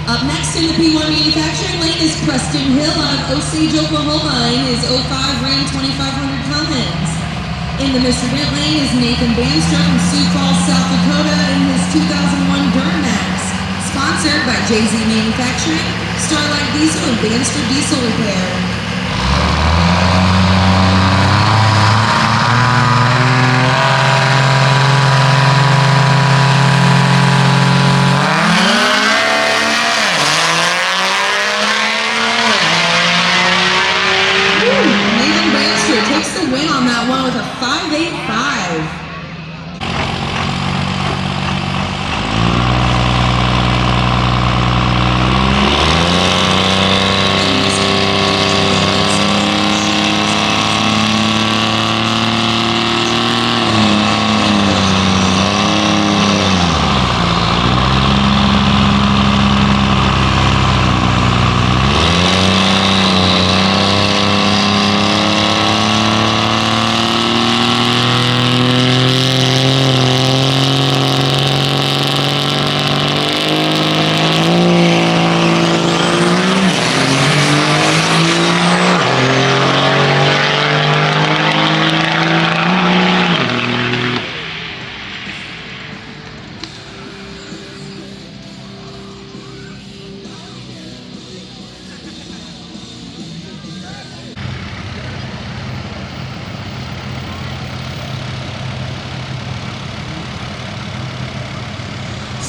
Up next in the P1 manufacturing lane is Preston Hill out of Osage, Oklahoma in his 05 Ram 2500 Cummins. In the Mr. Dent lane is Nathan Banstrom from Sioux Falls, South Dakota in his 2001 Duramax. Sponsored by JZ Manufacturing, Starlight Diesel, and Banster Diesel Repair. Takes the win on that one with a 5.85.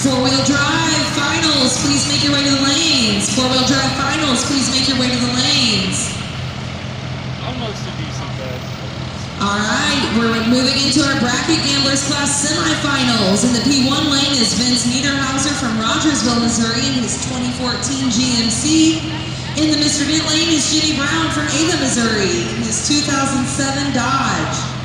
Four-wheel drive finals, please make your way to the lanes. Four-wheel drive finals, please make your way to the lanes. Almost a decent best. All right, we're moving into our bracket gamblers class semifinals. In the P1 lane is Vince Niederhauser from Rogersville, Missouri in his 2014 GMC. In the Mr. Dent lane is Jimmy Brown from Ada, Missouri in his 2007 Dodge.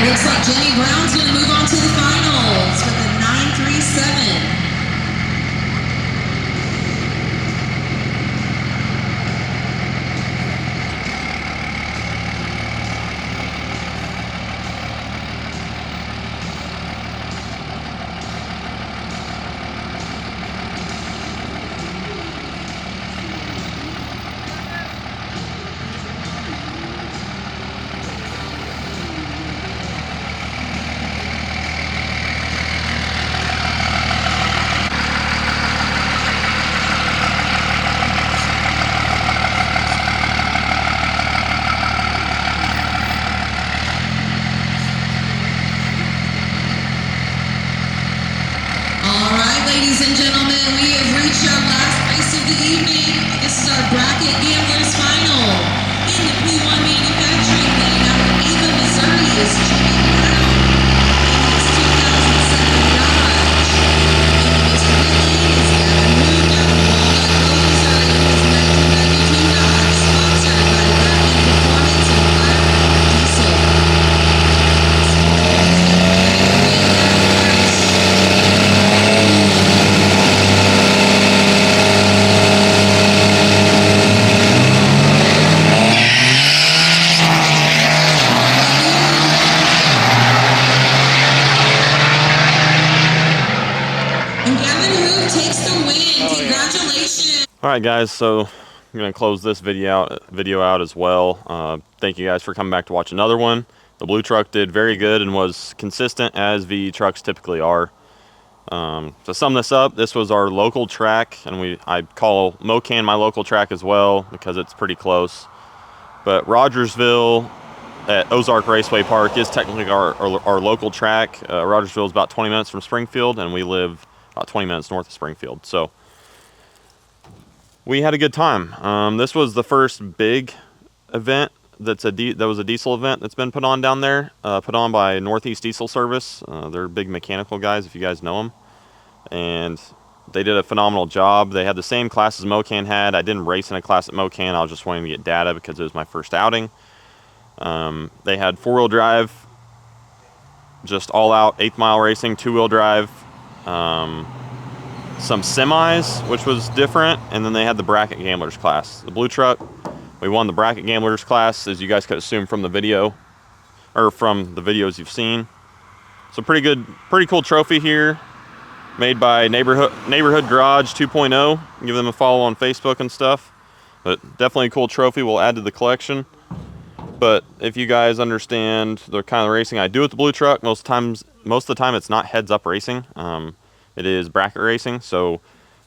Looks like Jenny Brown's going to move on to the finals with a 9.37. Ladies and gentlemen, we have reached our last race of the evening. This is our bracket gamblers final. In the P1 manufacturing lane out of Ava, Missouri is Jimmy Brown in his 2007 Dodge. In the Mr. Dent lane is Gavin Moon out of Walnut Grove, Missouri in his 1992 Dodge, sponsored by Rapid Performance and Firepunk Diesel. All right, guys, so I'm going to close this video out as well. Thank you guys for coming back to watch another one. The blue truck did very good and was consistent as V trucks typically are. To sum this up, this was our local track, and I call Mocan my local track as well because it's pretty close. But Rogersville at Ozark Raceway Park is technically our local track. Rogersville is about 20 minutes from Springfield, and we live about 20 minutes north of Springfield. So we had a good time. This was the first big event that was a diesel event that's been put on down there, put on by Northeast Diesel Service. They're big mechanical guys, if you guys know them. And they did a phenomenal job. They had the same class as Mocan had. I didn't race in a class at Mocan. I was just wanting to get data because it was my first outing. They had 4-wheel drive, just all out 8th mile racing, 2-wheel drive, some semis, which was different, and then they had the bracket gamblers class. The blue truck, we won the bracket gamblers class, as you guys could assume from the video, or from the videos you've seen. So pretty cool trophy here, made by Neighborhood Garage 2.0. Give them a follow on Facebook and stuff. But definitely a cool trophy we'll add to the collection. But if you guys understand the kind of racing I do with the blue truck, most of the time it's not heads up racing. It is bracket racing. So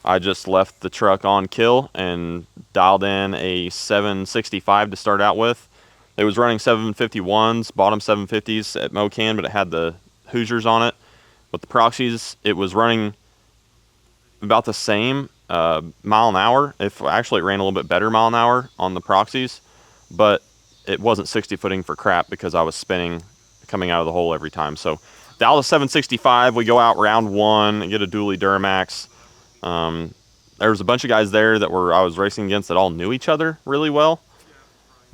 I just left the truck on kill and dialed in a 765 to start out with. It was running 751s, bottom 750s at Mocan, but it had the Hoosiers on it. With the proxies, it was running about the same mile an hour. Actually, it ran a little bit better mile an hour on the proxies, but it wasn't 60 footing for crap because I was spinning coming out of the hole every time. So dial to 765, we go out round 1 and get a dually Duramax. There was a bunch of guys there that I was racing against that all knew each other really well.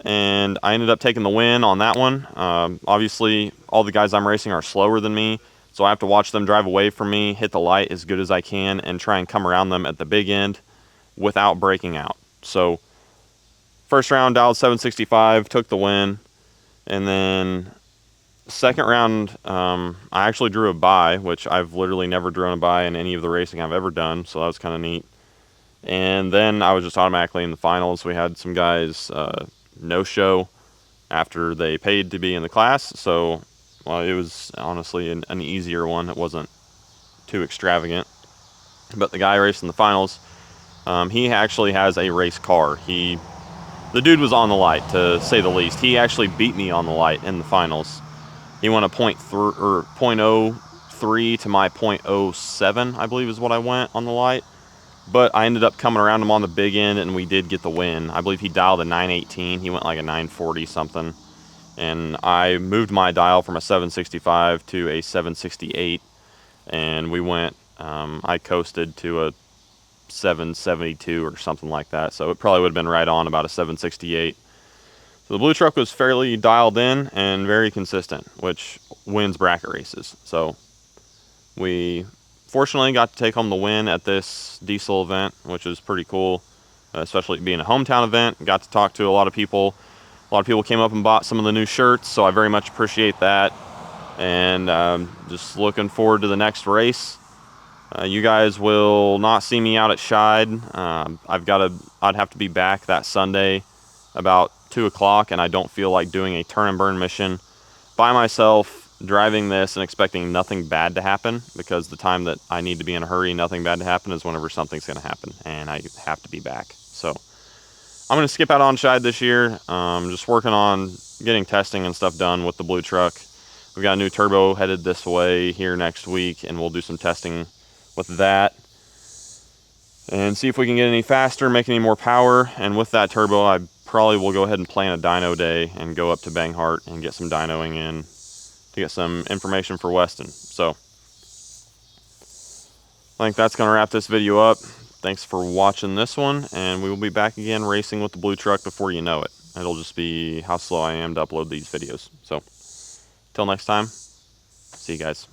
And I ended up taking the win on that one. Obviously, all the guys I'm racing are slower than me, so I have to watch them drive away from me, hit the light as good as I can, and try and come around them at the big end without breaking out. So first round, dialed 765, took the win. And then second round, I actually drew a bye, which I've literally never drawn a bye in any of the racing I've ever done, so that was kind of neat. And then I was just automatically in the finals. We had some guys no-show after they paid to be in the class, so well, it was honestly an easier one. It wasn't too extravagant. But the guy racing the finals, he actually has a race car. The dude was on the light, to say the least. He actually beat me on the light in the finals. He went a 0.03 to my 0.07, I believe is what I went on the light. But I ended up coming around him on the big end, and we did get the win. I believe he dialed a 918. He went like a 940 something. And I moved my dial from a 765 to a 768. And we went, I coasted to a 772 or something like that. So it probably would have been right on about a 768. So the blue truck was fairly dialed in and very consistent, which wins bracket races. So we fortunately got to take home the win at this diesel event, which is pretty cool, especially being a hometown event. Got to talk to a lot of people. A lot of people came up and bought some of the new shirts, so I very much appreciate that. And just looking forward to the next race. You guys will not see me out at Scheid. I'd have to be back that Sunday about 2 o'clock, and I don't feel like doing a turn and burn mission by myself, driving this and expecting nothing bad to happen, because the time that I need to be in a hurry, nothing bad to happen, is whenever something's going to happen, and I have to be back. So I'm going to skip out on Scheid this year. Just working on getting testing and stuff done with the blue truck. We've got a new turbo headed this way here next week, and we'll do some testing with that and see if we can get any faster, make any more power. And with that turbo, I probably will go ahead and plan a dyno day and go up to Banghart and get some dynoing in to get some information for Weston. So I think that's going to wrap this video up. Thanks for watching this one, and we will be back again racing with the blue truck before you know it. It'll just be how slow I am to upload these videos. So till next time, see you guys.